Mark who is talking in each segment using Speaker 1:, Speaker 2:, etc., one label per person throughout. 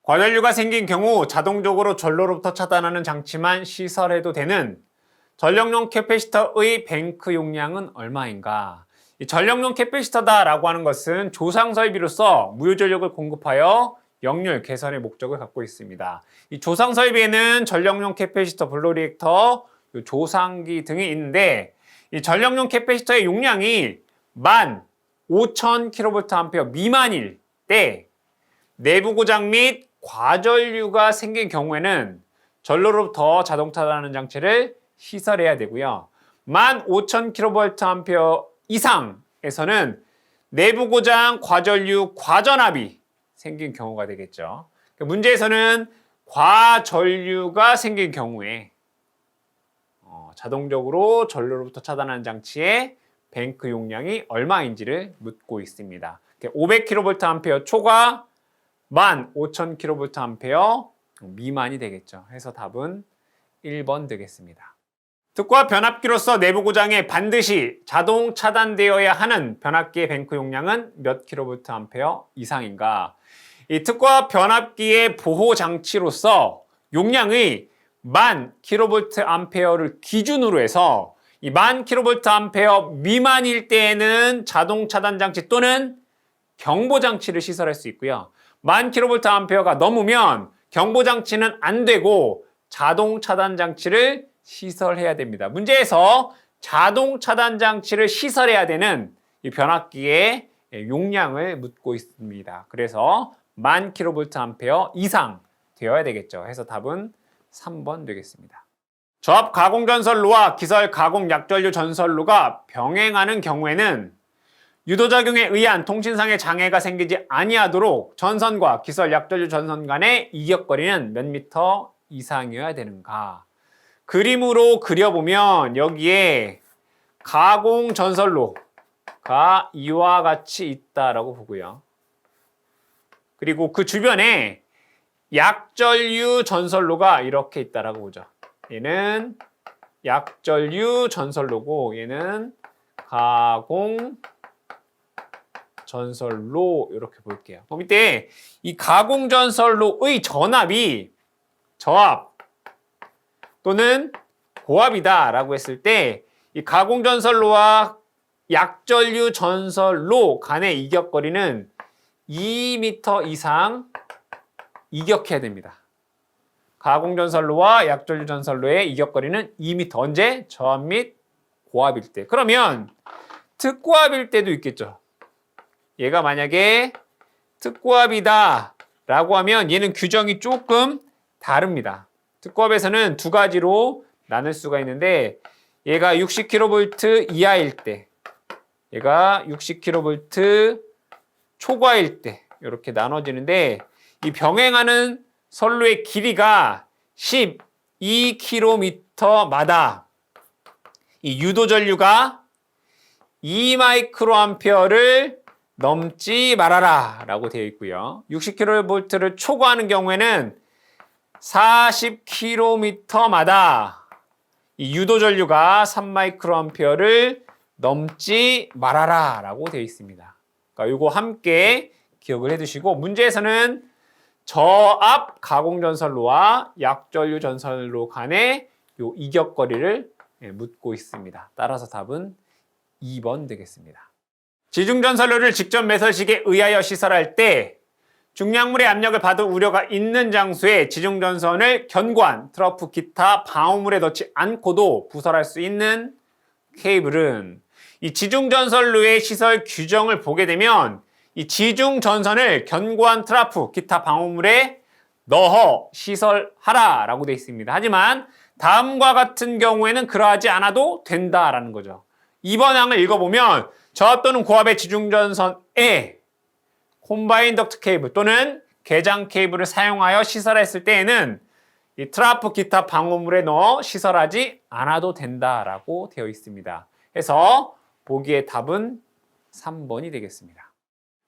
Speaker 1: 과전류가 생긴 경우 자동적으로 전로로부터 차단하는 장치만 시설해도 되는 전력용 캐패시터의 뱅크 용량은 얼마인가? 이 전력용 캐패시터다라고 하는 것은 조상 설비로서 무효 전력을 공급하여 역률 개선의 목적을 갖고 있습니다. 이 조상 설비에는 전력용 캐패시터, 블로리액터, 조상기 등이 있는데 이 전력용 캐패시터의 용량이 15,000kVA 미만일 때 내부 고장 및 과전류가 생긴 경우에는 전로로부터 자동 차단하는 장치를 시설해야 되고요. 15,000kVA 이상에서는 내부 고장, 과전류, 과전압이 생긴 경우가 되겠죠. 문제에서는 과전류가 생긴 경우에 자동적으로 전로로부터 차단하는 장치의 뱅크 용량이 얼마인지를 묻고 있습니다. 500kVA 초과 15,000kVA 미만이 되겠죠. 해서 답은 1번 되겠습니다. 특과 변압기로서 내부 고장에 반드시 자동 차단되어야 하는 변압기의 뱅크 용량은 몇 kVA 이상인가? 이 특과 변압기의 보호 장치로서 용량의 10,000kVA를 기준으로 해서 이 10,000kVA 미만일 때에는 자동 차단 장치 또는 경보 장치를 시설할 수 있고요. 10,000kVA가 넘으면 경보 장치는 안 되고 자동 차단 장치를 시설해야 됩니다. 문제에서 자동 차단 장치를 시설해야 되는 이 변압기의 용량을 묻고 있습니다. 그래서 10,000kVA 이상 되어야 되겠죠. 해서 답은 3번 되겠습니다. 저압 가공 전선로와 기설 가공 약전류 전선로가 병행하는 경우에는 유도작용에 의한 통신상의 장애가 생기지 아니하도록 전선과 기설 약전류 전선 간의 이격거리는 몇 미터 이상이어야 되는가? 그림으로 그려보면 여기에 가공 전선로가 이와 같이 있다라고 보고요. 그리고 그 주변에 약전류 전선로가 이렇게 있다라고 보죠. 얘는 약전류 전선로고 얘는 가공 전선로 이렇게 볼게요. 그럼 이때 이 가공 전선로의 전압이 저압 또는 고압이다라고 했을 때 이 가공 전선로와 약전류 전선로 간의 이격거리는 2m 이상 이격해야 됩니다. 가공 전선로와 약전류 전선로의 이격거리는 2m. 언제? 저압 및 고압일 때. 그러면 특고압일 때도 있겠죠. 얘가 만약에 특고압이다 라고 하면 얘는 규정이 조금 다릅니다. 특고압에서는 두 가지로 나눌 수가 있는데 얘가 60kV 이하일 때 얘가 60kV 초과일 때 이렇게 나눠지는데 이 병행하는 선로의 길이가 12km마다 이 유도전류가 2마이크로암페어를 넘지 말아라 라고 되어 있고요. 60kV를 초과하는 경우에는 40km마다 이 유도전류가 3마이크로암페어를 넘지 말아라 라고 되어 있습니다. 그러니까 이거 함께 기억을 해두시고 문제에서는 저압 가공전선로와 약전류 전선로 간의 요 이격거리를 묻고 있습니다. 따라서 답은 2번 되겠습니다. 지중전선로를 직접 매설식에 의하여 시설할 때 중량물의 압력을 받을 우려가 있는 장소에 지중전선을 견고한 트러프 기타 방어물에 넣지 않고도 부설할 수 있는 케이블은 이 지중전선로의 시설 규정을 보게 되면 이 지중전선을 견고한 트러프 기타 방어물에 넣어 시설하라 라고 되어 있습니다. 하지만 다음과 같은 경우에는 그러하지 않아도 된다라는 거죠. 2번 항을 읽어보면 저압 또는 고압의 지중전선에 콤바인 덕트 케이블 또는 개장 케이블을 사용하여 시설했을 때에는 이 트러프 기타 방어물에 넣어 시설하지 않아도 된다라고 되어 있습니다. 해서 보기의 답은 3번이 되겠습니다.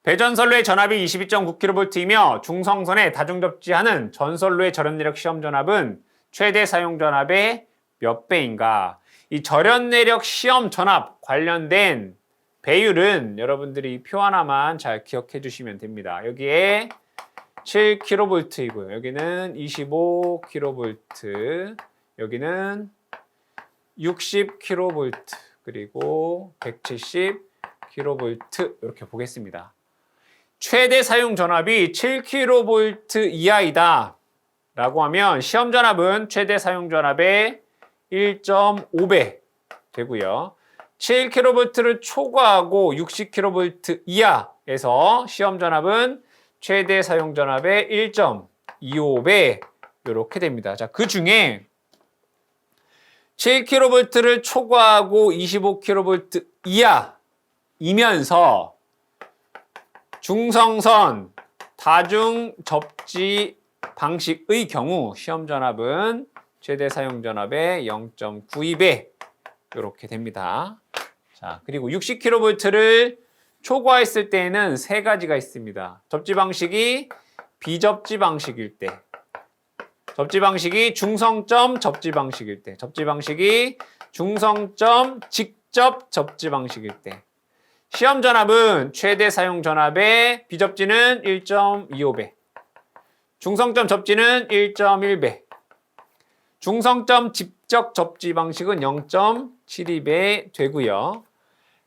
Speaker 1: 배전선로의 전압이 22.9kV이며 중성선에 다중접지하는 전선로의 절연내력 시험 전압은 최대 사용 전압의 몇 배인가? 이 절연내력 시험 전압 관련된 배율은 여러분들이 표 하나만 잘 기억해 주시면 됩니다. 여기에 7kV이고요. 여기는 25kV, 여기는 60kV, 그리고 170kV 이렇게 보겠습니다. 최대 사용 전압이 7kV 이하이다 라고 하면 시험 전압은 최대 사용 전압의 1.5배 되고요. 7kV를 초과하고 60kV 이하에서 시험 전압은 최대 사용 전압의 1.25배 이렇게 됩니다. 자, 그 중에 7kV를 초과하고 25kV 이하이면서 중성선 다중 접지 방식의 경우 시험 전압은 최대 사용 전압의 0.92배 이렇게 됩니다. 자, 그리고 60kV를 초과했을 때에는 세 가지가 있습니다. 접지 방식이 비접지 방식일 때, 접지 방식이 중성점 접지 방식일 때, 접지 방식이 중성점 직접 접지 방식일 때, 시험 전압은 최대 사용 전압의 비접지는 1.25배, 중성점 접지는 1.1배, 중성점 직접 접지 방식은 0.72배 되고요.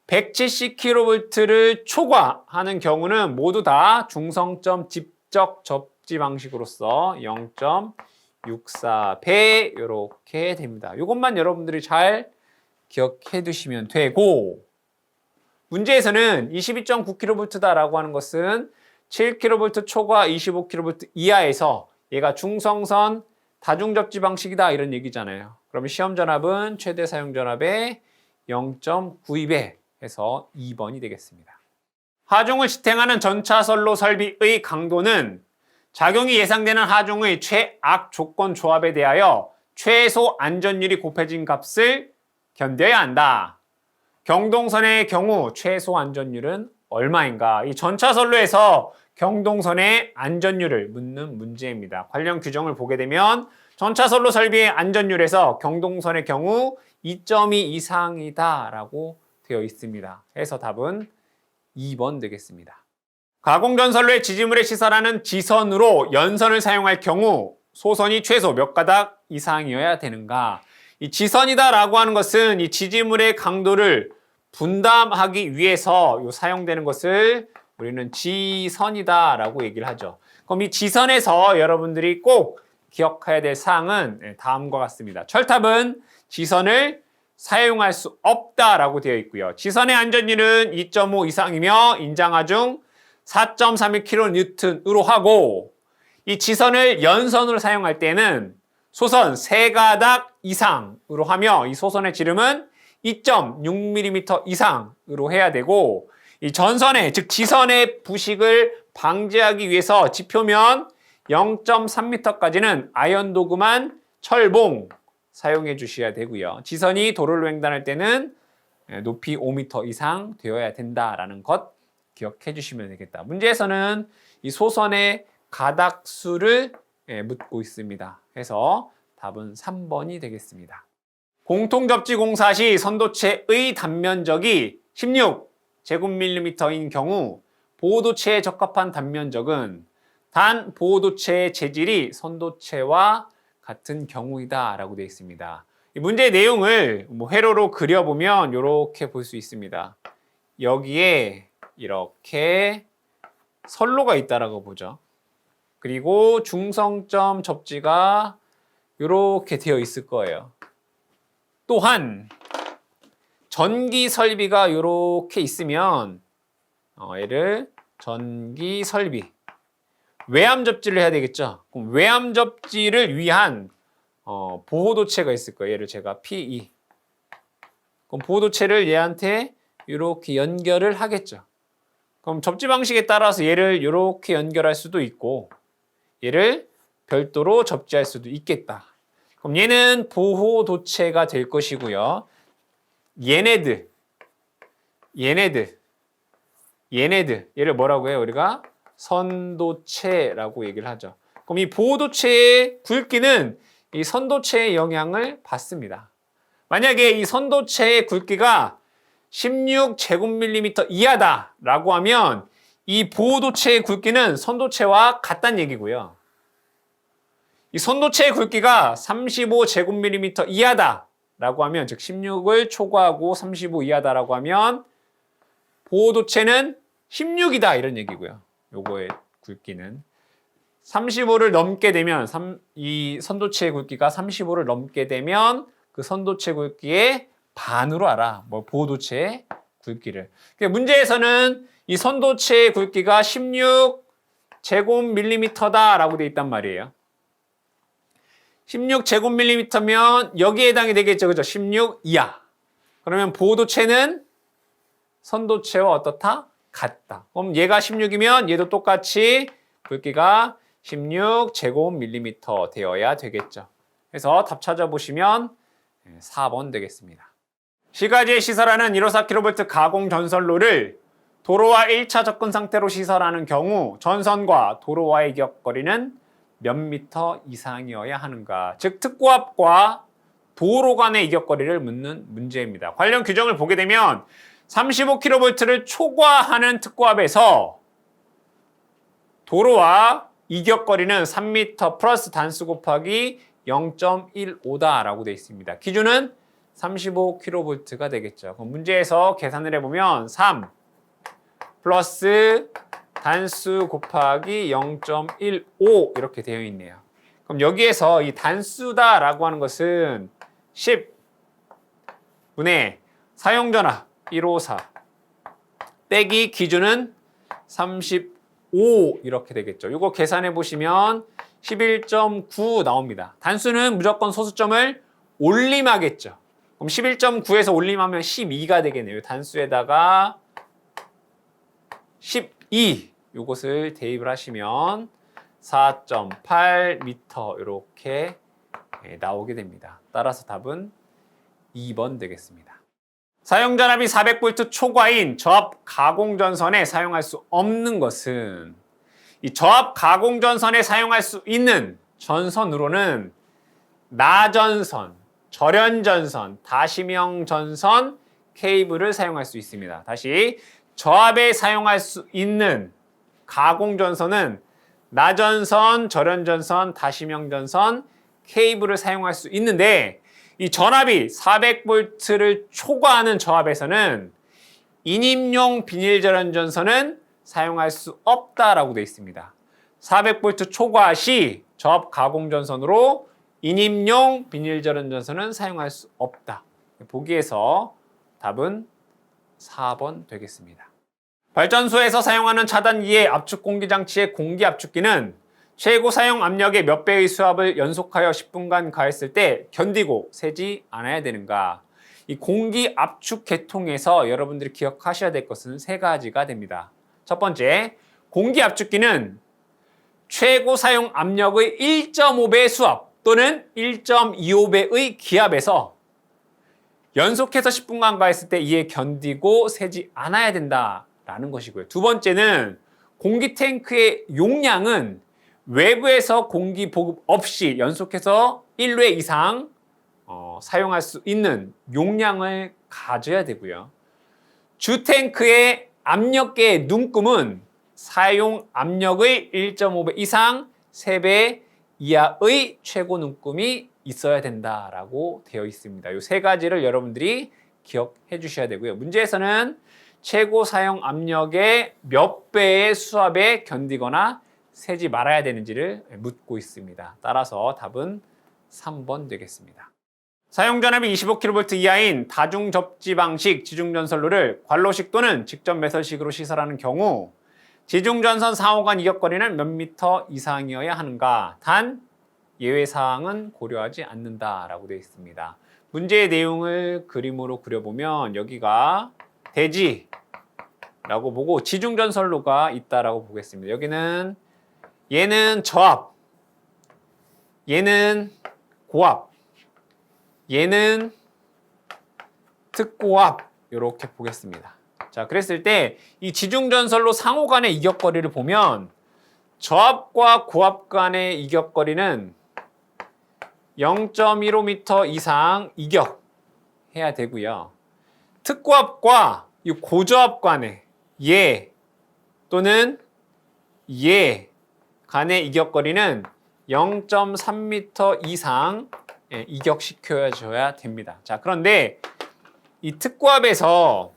Speaker 1: 170kV를 초과하는 경우는 모두 다 중성점 직접 접지 방식으로서 0.64배 이렇게 됩니다. 이것만 여러분들이 잘 기억해 두시면 되고, 문제에서는 22.9kV다라고 하는 것은 7kV 초과 25kV 이하에서 얘가 중성선 다중접지 방식이다 이런 얘기잖아요. 그러면 시험 전압은 최대 사용 전압의 0.92배 해서 2번이 되겠습니다. 하중을 지탱하는 전차선로 설비의 강도는 작용이 예상되는 하중의 최악 조건 조합에 대하여 최소 안전율이 곱해진 값을 견뎌야 한다. 경동선의 경우 최소 안전율은 얼마인가? 이 전차선로에서 경동선의 안전율을 묻는 문제입니다. 관련 규정을 보게 되면 전차선로 설비의 안전율에서 경동선의 경우 2.2 이상이다라고 되어 있습니다. 해서 답은 2번 되겠습니다. 가공전선로의 지지물에 시설하는 지선으로 연선을 사용할 경우 소선이 최소 몇 가닥 이상이어야 되는가? 이 지선이다라고 하는 것은 이 지지물의 강도를 분담하기 위해서 사용되는 것을 우리는 지선이다라고 얘기를 하죠. 그럼 이 지선에서 여러분들이 꼭 기억해야 될 사항은 다음과 같습니다. 철탑은 지선을 사용할 수 없다라고 되어 있고요. 지선의 안전율은 2.5 이상이며 인장하중 4.31kN으로 하고, 이 지선을 연선으로 사용할 때는 소선 3가닥 이상으로 하며 이 소선의 지름은 2.6mm 이상으로 해야 되고, 이 전선의 즉 지선의 부식을 방지하기 위해서 지표면 0.3m까지는 아연 도금한 철봉 사용해 주셔야 되고요. 지선이 도로를 횡단할 때는 높이 5m 이상 되어야 된다라는 것 기억해 주시면 되겠다. 문제에서는 이 소선의 가닥수를 묻고 있습니다. 해서 답은 3번이 되겠습니다. 공통접지 공사 시 선도체의 단면적이 16제곱밀리미터인 경우 보호도체에 적합한 단면적은 단 보호도체의 재질이 선도체와 같은 경우이다 라고 되어 있습니다. 이 문제의 내용을 회로로 그려보면 이렇게 볼 수 있습니다. 여기에 이렇게 선로가 있다라고 보죠. 그리고 중성점 접지가 이렇게 되어 있을 거예요. 또한 전기 설비가 이렇게 있으면 얘를 전기 설비, 외암 접지를 해야 되겠죠. 그럼 외암 접지를 위한 보호도체가 있을 거예요. 얘를 제가 P2. 그럼 보호도체를 얘한테 이렇게 연결을 하겠죠. 그럼 접지 방식에 따라서 얘를 이렇게 연결할 수도 있고 얘를 별도로 접지할 수도 있겠다. 그럼 얘는 보호도체가 될 것이고요. 얘네들 얘를 뭐라고 해요? 우리가 선도체라고 얘기를 하죠. 그럼 이 보호도체의 굵기는 이 선도체의 영향을 받습니다. 만약에 이 선도체의 굵기가 16제곱밀리미터 이하다라고 하면 이 보호도체의 굵기는 선도체와 같다는 얘기고요. 이 선도체의 굵기가 35제곱밀리미터 이하다라고 하면, 즉 16을 초과하고 35 이하다라고 하면 보호도체는 16이다 이런 얘기고요. 요거의 굵기는 35를 넘게 되면 이 선도체의 굵기가 35를 넘게 되면 그 선도체 굵기의 반으로 알아. 뭐 보호도체의 굵기를. 그러니까 문제에서는 이 선도체의 굵기가 16제곱밀리미터다라고 돼 있단 말이에요. 16제곱밀리미터면 여기에 해당이 되겠죠. 그죠? 16 이하. 그러면 보호도체는 선도체와 어떻다? 같다. 그럼 얘가 16이면 얘도 똑같이 굵기가 16제곱밀리미터 되어야 되겠죠. 그래서 답 찾아보시면 4번 되겠습니다. 시가지에 시설하는 154kV 가공 전선로를 도로와 1차 접근 상태로 시설하는 경우 전선과 도로와의 이격거리는 몇 미터 이상이어야 하는가? 즉 특고압과 도로 간의 이격거리를 묻는 문제입니다. 관련 규정을 보게 되면 35kV를 초과하는 특고압에서 도로와 이격거리는 3m 플러스 단수 곱하기 0.15다라고 되어 있습니다. 기준은 35kV가 되겠죠. 그럼 문제에서 계산을 해보면 3 플러스 단수 곱하기 0.15 이렇게 되어 있네요. 그럼 여기에서 이 단수다라고 하는 것은 10분의 사용전압 154 빼기 기준은 35 이렇게 되겠죠. 이거 계산해 보시면 11.9 나옵니다. 단수는 무조건 소수점을 올림하겠죠. 그럼 11.9에서 올림하면 12가 되겠네요. 단수에다가 12 이것을 대입을 하시면 4.8m 이렇게 나오게 됩니다. 따라서 답은 2번 되겠습니다. 사용전압이 400V 초과인 저압 가공전선에 사용할 수 없는 것은 이 저압 가공전선에 사용할 수 있는 전선으로는 나전선, 절연전선, 다시명전선 케이블을 사용할 수 있습니다. 다시 저압에 사용할 수 있는 가공전선은 나전선, 절연전선, 다시명전선 케이블을 사용할 수 있는데 이 전압이 400V를 초과하는 저압에서는 인입용 비닐절연전선은 사용할 수 없다라고 되어 있습니다. 400V 초과 시 저압 가공전선으로 인입용 비닐절연전선은 사용할 수 없다. 보기에서 답은 4번 되겠습니다. 발전소에서 사용하는 차단기의 압축공기장치의 공기압축기는 최고 사용 압력의 몇 배의 수압을 연속하여 10분간 가했을 때 견디고 새지 않아야 되는가? 이 공기압축 계통에서 여러분들이 기억하셔야 될 것은 세 가지가 됩니다. 첫 번째, 공기압축기는 최고 사용 압력의 1.5배 수압 또는 1.25배의 기압에서 연속해서 10분간 가했을 때 이에 견디고 새지 않아야 된다라는 것이고요. 두 번째는 공기 탱크의 용량은 외부에서 공기 보급 없이 연속해서 1회 이상 사용할 수 있는 용량을 가져야 되고요. 주탱크의 압력계의 눈금은 사용 압력의 1.5배 이상 3배 이하의 최고 눈금이 있어야 된다라고 되어 있습니다. 이 세 가지를 여러분들이 기억해 주셔야 되고요. 문제에서는 최고 사용 압력의 몇 배의 수압에 견디거나 새지 말아야 되는지를 묻고 있습니다. 따라서 답은 3번 되겠습니다. 사용전압이 25kV 이하인 다중접지 방식 지중전선로를 관로식 또는 직접 매설식으로 시설하는 경우 지중전선 상호 간 이격거리는 몇 미터 이상이어야 하는가? 단 예외사항은 고려하지 않는다라고 되어 있습니다. 문제의 내용을 그림으로 그려보면 여기가 대지라고 보고 지중전선로가 있다라고 보겠습니다. 여기는 얘는 저압, 얘는 고압, 얘는 특고압 이렇게 보겠습니다. 자, 그랬을 때 이 지중전선로 상호 간의 이격거리를 보면 저압과 고압 간의 이격거리는 0.15m 이상 이격해야 되고요. 특고압과 이 고저압 간의 또는 예 간의 이격거리는 0.3m 이상 이격시켜줘야 됩니다. 자, 그런데 이 특고합에서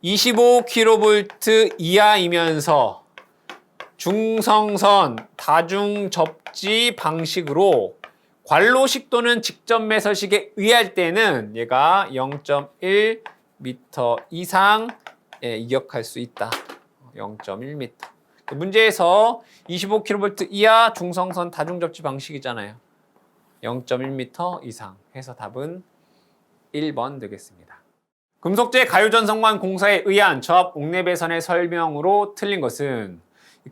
Speaker 1: 25kV 이하이면서 중성선 다중접지 방식으로 관로식 또는 직접 매설식에 의할 때는 얘가 0.1m 이상 이격할 수 있다. 0.1m. 문제에서 25kV 이하 중성선 다중접지 방식이잖아요. 0.1m 이상 해서 답은 1번 되겠습니다. 금속재 가유전선관 공사에 의한 저압 옥내배선의 설명으로 틀린 것은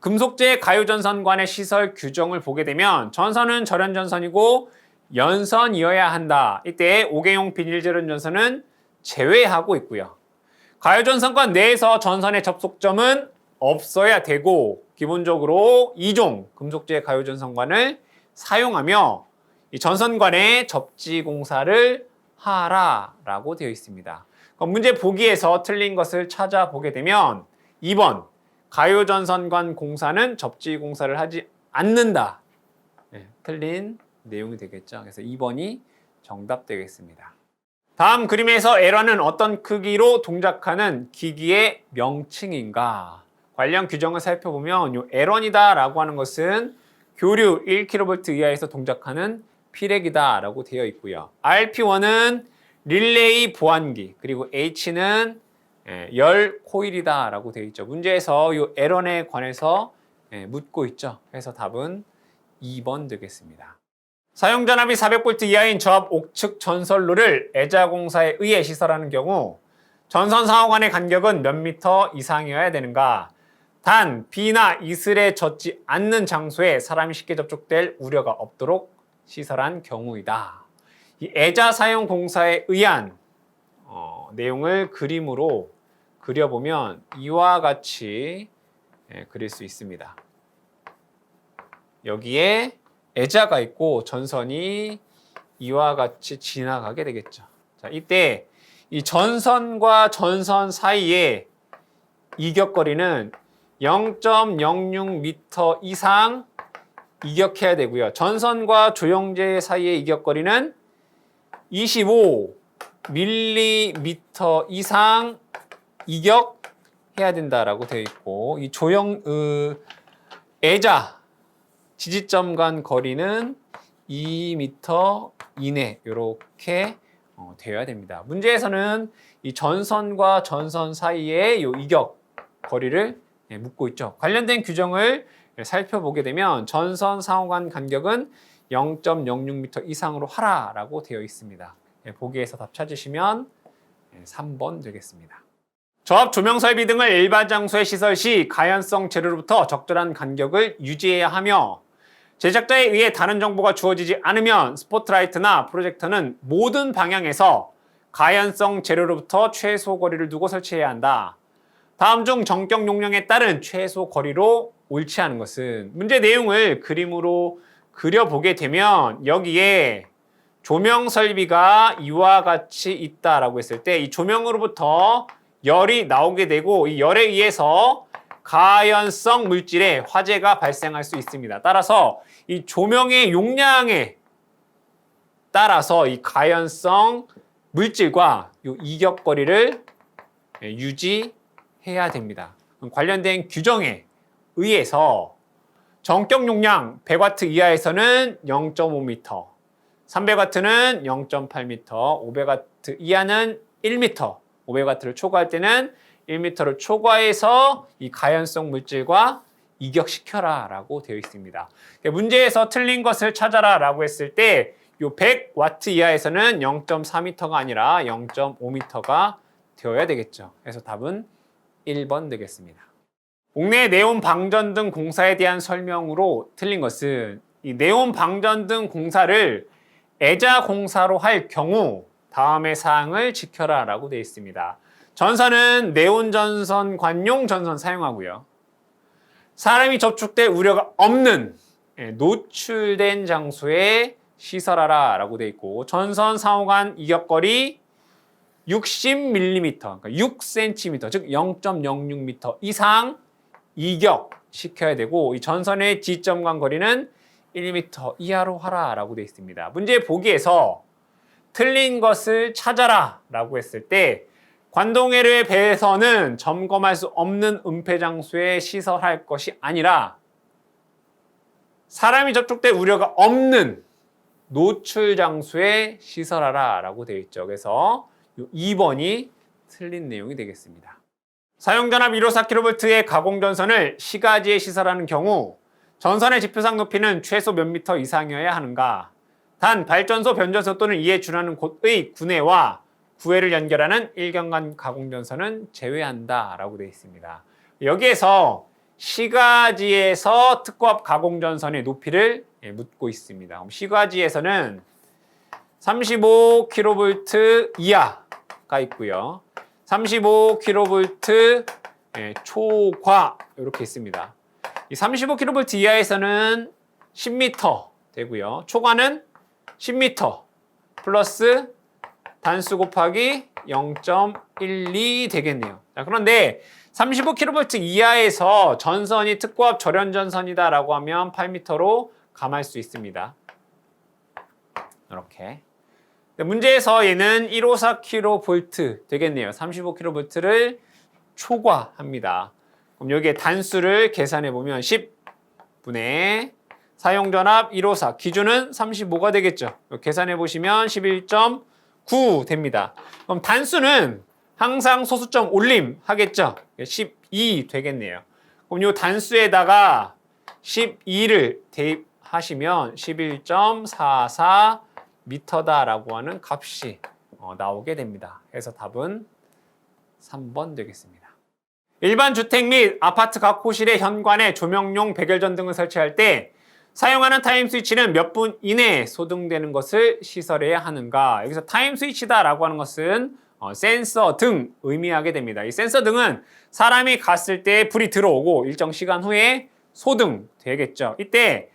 Speaker 1: 금속재 가유전선관의 시설 규정을 보게 되면 전선은 절연전선이고 연선이어야 한다. 이때 5개용 비닐절연전선은 제외하고 있고요. 가유전선관 내에서 전선의 접속점은 없어야 되고 기본적으로 2종 금속재 가유전선관을 사용하며 이 전선관의 접지 공사를 하라라고 되어 있습니다. 그럼 문제 보기에서 틀린 것을 찾아보게 되면 2번 가유전선관 공사는 접지 공사를 하지 않는다. 틀린 내용이 되겠죠. 그래서 2번이 정답 되겠습니다. 다음 그림에서 에러는 어떤 크기로 동작하는 기기의 명칭인가? 관련 규정을 살펴보면 이 에런이다라고 하는 것은 교류 1kV 이하에서 동작하는 피렉이다라고 되어 있고요. RP1은 릴레이 보안기, 그리고 H는 열 코일이다라고 되어 있죠. 문제에서 이 에런에 관해서 묻고 있죠. 그래서 답은 2번 되겠습니다. 사용전압이 400V 이하인 저압 옥측 전선로를 애자공사에 의해 시설하는 경우 전선 상호 간의 간격은 몇 미터 이상이어야 되는가? 단 비나 이슬에 젖지 않는 장소에 사람이 쉽게 접촉될 우려가 없도록 시설한 경우이다. 이 애자 사용 공사에 의한 내용을 그림으로 그려보면 이와 같이 그릴 수 있습니다. 여기에 애자가 있고 전선이 이와 같이 지나가게 되겠죠. 자, 이때 이 전선과 전선 사이의 이격거리는 0.06m 이상 이격해야 되고요. 전선과 조영제 사이의 이격거리는 25mm 이상 이격해야 된다라고 되어 있고, 이 애자 지지점 간 거리는 2m 이내 이렇게 되어야 됩니다. 문제에서는 이 전선과 전선 사이의 이 이격 거리를 묻고 있죠. 관련된 규정을 살펴보게 되면 전선 상호 간 간격은 0.06m 이상으로 하라라고 되어 있습니다. 보기에서 답 찾으시면 3번 되겠습니다. 저압 조명 설비 등을 일반 장소에 시설 시 가연성 재료로부터 적절한 간격을 유지해야 하며 제작자에 의해 다른 정보가 주어지지 않으면 스포트라이트나 프로젝터는 모든 방향에서 가연성 재료로부터 최소 거리를 두고 설치해야 한다. 다음 중 전격 용량에 따른 최소 거리로 옳지 않은 것은? 문제 내용을 그림으로 그려보게 되면 여기에 조명 설비가 이와 같이 있다라고 했을 때 이 조명으로부터 열이 나오게 되고 이 열에 의해서 가연성 물질에 화재가 발생할 수 있습니다. 따라서 이 조명의 용량에 따라서 이 가연성 물질과 이 이격거리를 유지해야 됩니다. 관련된 규정에 의해서 전격 용량 100W 이하에서는 0.5m, 300W는 0.8m, 500W 이하는 1m, 500W를 초과할 때는 1m를 초과해서 이 가연성 물질과 이격시켜라 라고 되어 있습니다. 문제에서 틀린 것을 찾아라 라고 했을 때 이 100W 이하에서는 0.4m가 아니라 0.5m가 되어야 되겠죠. 그래서 답은 1번 되겠습니다. 옥내 네온 방전 등 공사에 대한 설명으로 틀린 것은 이 네온 방전 등 공사를 애자 공사로 할 경우 다음의 사항을 지켜라 라고 되어 있습니다. 전선은 네온 전선 관용 전선 사용하고요. 사람이 접촉될 우려가 없는 노출된 장소에 시설하라 라고 되어 있고, 전선 상호 간 이격거리 60mm, 그러니까 6cm, 즉 0.06m 이상 이격 시켜야 되고 이 전선의 지점 간 거리는 1m 이하로 하라라고 되어 있습니다. 문제 보기에서 틀린 것을 찾아라 라고 했을 때 관동회로의 배선은 점검할 수 없는 은폐 장소에 시설할 것이 아니라 사람이 접촉될 우려가 없는 노출 장소에 시설하라 라고 되어 있죠. 그래서 2번이 틀린 내용이 되겠습니다. 사용전압 154kV의 가공전선을 시가지에 시설하는 경우 전선의 지표상 높이는 최소 몇 미터 이상이어야 하는가? 단 발전소, 변전소 또는 이에 준하는 곳의 구내와 구해를 연결하는 일경관 가공전선은 제외한다 라고 되어 있습니다. 여기에서 시가지에서 특고압 가공전선의 높이를 묻고 있습니다. 그럼 시가지에서는 35kV 이하가 있고요. 35kV 초과 이렇게 있습니다. 이 35kV 이하에서는 10m 되고요. 초과는 10m 플러스 단수 곱하기 0.12 되겠네요. 자, 그런데 35kV 이하에서 전선이 특고압 절연전선이다라고 하면 8m로 감할 수 있습니다. 이렇게. 문제에서 얘는 154kV 되겠네요. 35kV를 초과합니다. 그럼 여기에 단수를 계산해 보면 10분의 사용전압 154 기준은 35가 되겠죠. 계산해 보시면 11.9 됩니다. 그럼 단수는 항상 소수점 올림 하겠죠. 12 되겠네요. 그럼 이 단수에다가 12를 대입하시면 11.44 미터다라고 하는 값이 나오게 됩니다. 그래서 답은 3번 되겠습니다. 일반 주택 및 아파트 각 호실의 현관에 조명용 백열전 등을 설치할 때 사용하는 타임 스위치는 몇 분 이내에 소등되는 것을 시설해야 하는가? 여기서 타임 스위치다라고 하는 것은 센서 등 의미하게 됩니다. 이 센서 등은 사람이 갔을 때 불이 들어오고 일정 시간 후에 소등되겠죠. 이때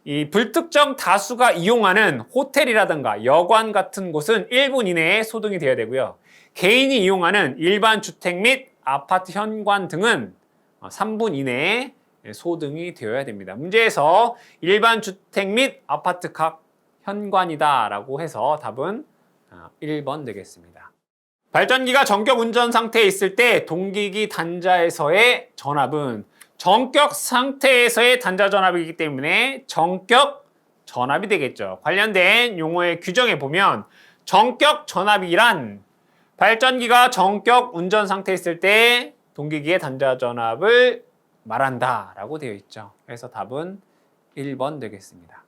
Speaker 1: 이 불특정 다수가 이용하는 호텔이라든가 여관 같은 곳은 1분 이내에 소등이 되어야 되고요. 개인이 이용하는 일반 주택 및 아파트 현관 등은 3분 이내에 소등이 되어야 됩니다. 문제에서 일반 주택 및 아파트 각 현관이다 라고 해서 답은 1번 되겠습니다. 발전기가 전격 운전 상태에 있을 때 동기기 단자에서의 전압은 전격 상태에서의 단자 전압이기 때문에 전격 전압이 되겠죠. 관련된 용어의 규정에 보면 전격 전압이란 발전기가 전격 운전 상태에 있을 때 동기기의 단자 전압을 말한다 라고 되어 있죠. 그래서 답은 1번 되겠습니다.